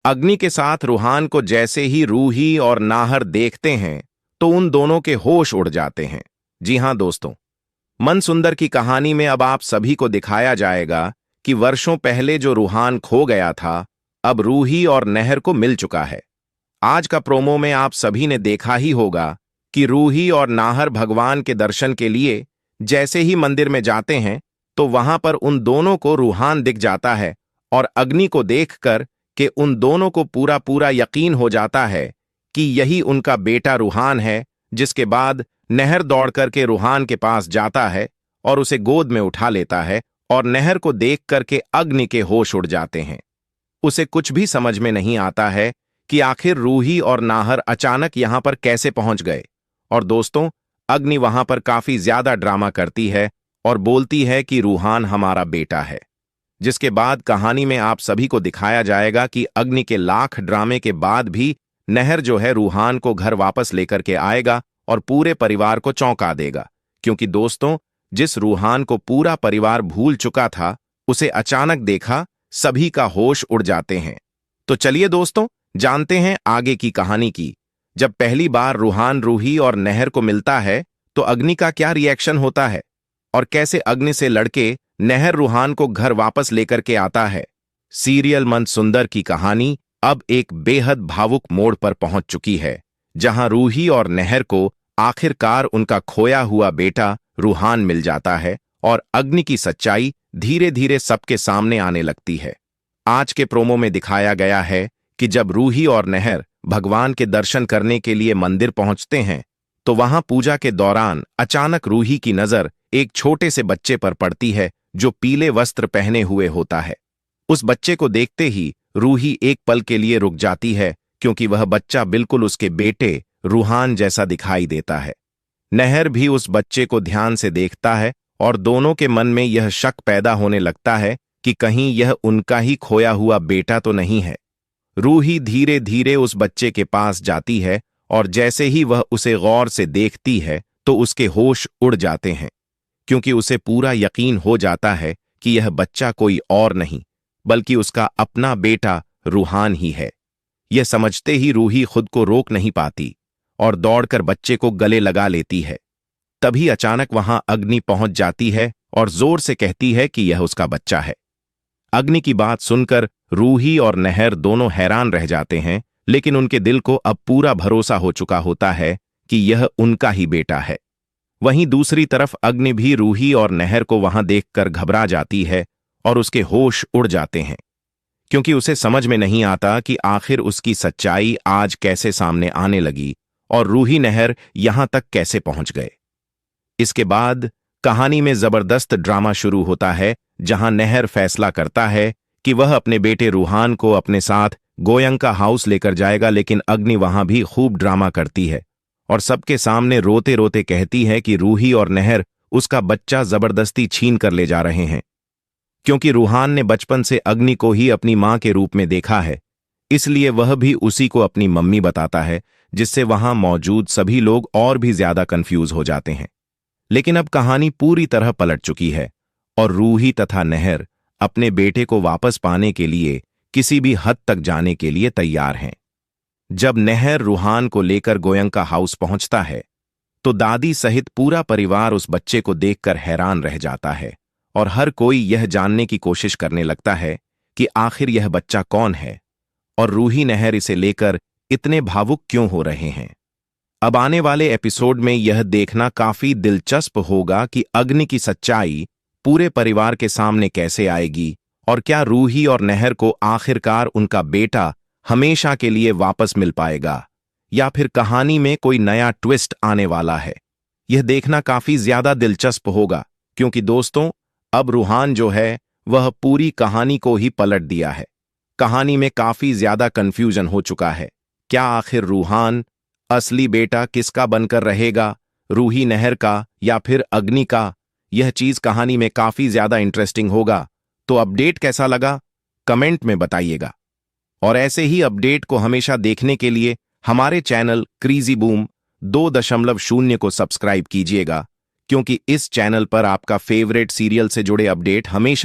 अग्नि के साथ रूहान को जैसे ही रूही और नाहर देखते हैं तो उन दोनों के होश उड़ जाते हैं। जी हां दोस्तों, मनसुंदर की कहानी में अब आप सभी को दिखाया जाएगा कि वर्षों पहले जो रूहान खो गया था, अब रूही और नहर को मिल चुका है। आज का प्रोमो में आप सभी ने देखा ही होगा कि रूही और नाहर भगवान के दर्शन के लिए जैसे ही मंदिर में जाते हैं तो वहां पर उन दोनों को रूहान दिख जाता है और अग्नि को देखकर कि उन दोनों को पूरा पूरा यकीन हो जाता है कि यही उनका बेटा रूहान है। जिसके बाद नहर दौड़ करके रूहान के पास जाता है और उसे गोद में उठा लेता है और नहर को देख करके अग्नि के होश उड़ जाते हैं। उसे कुछ भी समझ में नहीं आता है कि आखिर रूही और नाहर अचानक यहां पर कैसे पहुंच गए। और दोस्तों, अग्नि वहां पर काफी ज्यादा ड्रामा करती है और बोलती है कि रूहान हमारा बेटा है। जिसके बाद कहानी में आप सभी को दिखाया जाएगा कि अग्नि के लाख ड्रामे के बाद भी नहर जो है रूहान को घर वापस लेकर के आएगा और पूरे परिवार को चौंका देगा। क्योंकि दोस्तों, जिस रूहान को पूरा परिवार भूल चुका था, उसे अचानक देखा सभी का होश उड़ जाते हैं। तो चलिए दोस्तों, जानते हैं आगे की कहानी की। जब पहली बार रूहान रूही और नहर को मिलता है तो अग्नि का क्या रिएक्शन होता है और कैसे अग्नि से लड़के नहर रूहान को घर वापस लेकर के आता है। सीरियल मनसुंदर की कहानी अब एक बेहद भावुक मोड़ पर पहुंच चुकी है, जहां रूही और नहर को आखिरकार उनका खोया हुआ बेटा रूहान मिल जाता है और अग्नि की सच्चाई धीरे धीरे सबके सामने आने लगती है। आज के प्रोमो में दिखाया गया है कि जब रूही और नहर भगवान के दर्शन करने के लिए मंदिर पहुंचते हैं तो वहां पूजा के दौरान अचानक रूही की नजर एक छोटे से बच्चे पर पड़ती है जो पीले वस्त्र पहने हुए होता है। उस बच्चे को देखते ही रूही एक पल के लिए रुक जाती है, क्योंकि वह बच्चा बिल्कुल उसके बेटे रूहान जैसा दिखाई देता है। नहर भी उस बच्चे को ध्यान से देखता है और दोनों के मन में यह शक पैदा होने लगता है कि कहीं यह उनका ही खोया हुआ बेटा तो नहीं है। रूही धीरे धीरे उस बच्चे के पास जाती है और जैसे ही वह उसे गौर से देखती है तो उसके होश उड़ जाते हैं, क्योंकि उसे पूरा यकीन हो जाता है कि यह बच्चा कोई और नहीं बल्कि उसका अपना बेटा रूहान ही है। यह समझते ही रूही खुद को रोक नहीं पाती और दौड़कर बच्चे को गले लगा लेती है। तभी अचानक वहां अग्नि पहुंच जाती है और जोर से कहती है कि यह उसका बच्चा है। अग्नि की बात सुनकर रूही और नहर दोनों हैरान रह जाते हैं, लेकिन उनके दिल को अब पूरा भरोसा हो चुका होता है कि यह उनका ही बेटा है। वहीं दूसरी तरफ अग्नि भी रूही और नहर को वहां देखकर घबरा जाती है और उसके होश उड़ जाते हैं, क्योंकि उसे समझ में नहीं आता कि आखिर उसकी सच्चाई आज कैसे सामने आने लगी और रूही नहर यहां तक कैसे पहुंच गए। इसके बाद कहानी में जबरदस्त ड्रामा शुरू होता है, जहां नहर फैसला करता है कि वह अपने बेटे रूहान को अपने साथ गोयंका हाउस लेकर जाएगा, लेकिन अग्नि वहां भी खूब ड्रामा करती है और सबके सामने रोते रोते कहती है कि रूही और नहर उसका बच्चा जबरदस्ती छीन कर ले जा रहे हैं। क्योंकि रूहान ने बचपन से अग्नि को ही अपनी मां के रूप में देखा है, इसलिए वह भी उसी को अपनी मम्मी बताता है, जिससे वहां मौजूद सभी लोग और भी ज्यादा कंफ्यूज हो जाते हैं। लेकिन अब कहानी पूरी तरह पलट चुकी है और रूही तथा नहर अपने बेटे को वापस पाने के लिए किसी भी हद तक जाने के लिए तैयार हैं। जब नहर रूहान को लेकर गोयंका हाउस पहुंचता है तो दादी सहित पूरा परिवार उस बच्चे को देखकर हैरान रह जाता है और हर कोई यह जानने की कोशिश करने लगता है कि आखिर यह बच्चा कौन है और रूही नहर इसे लेकर इतने भावुक क्यों हो रहे हैं। अब आने वाले एपिसोड में यह देखना काफी दिलचस्प होगा कि अग्नि की सच्चाई पूरे परिवार के सामने कैसे आएगी और क्या रूही और नहर को आखिरकार उनका बेटा हमेशा के लिए वापस मिल पाएगा, या फिर कहानी में कोई नया ट्विस्ट आने वाला है। यह देखना काफी ज्यादा दिलचस्प होगा, क्योंकि दोस्तों, अब रूहान जो है वह पूरी कहानी को ही पलट दिया है। कहानी में काफी ज्यादा कंफ्यूजन हो चुका है। क्या आखिर रूहान असली बेटा किसका बनकर रहेगा, रूही नहर का या फिर अग्नि का? यह चीज कहानी में काफी ज्यादा इंटरेस्टिंग होगा। तो अपडेट कैसा लगा कमेंट में बताइएगा, और ऐसे ही अपडेट को हमेशा देखने के लिए हमारे चैनल क्रेजी बूम 2.0 को सब्सक्राइब कीजिएगा, क्योंकि इस चैनल पर आपका फेवरेट सीरियल से जुड़े अपडेट हमेशा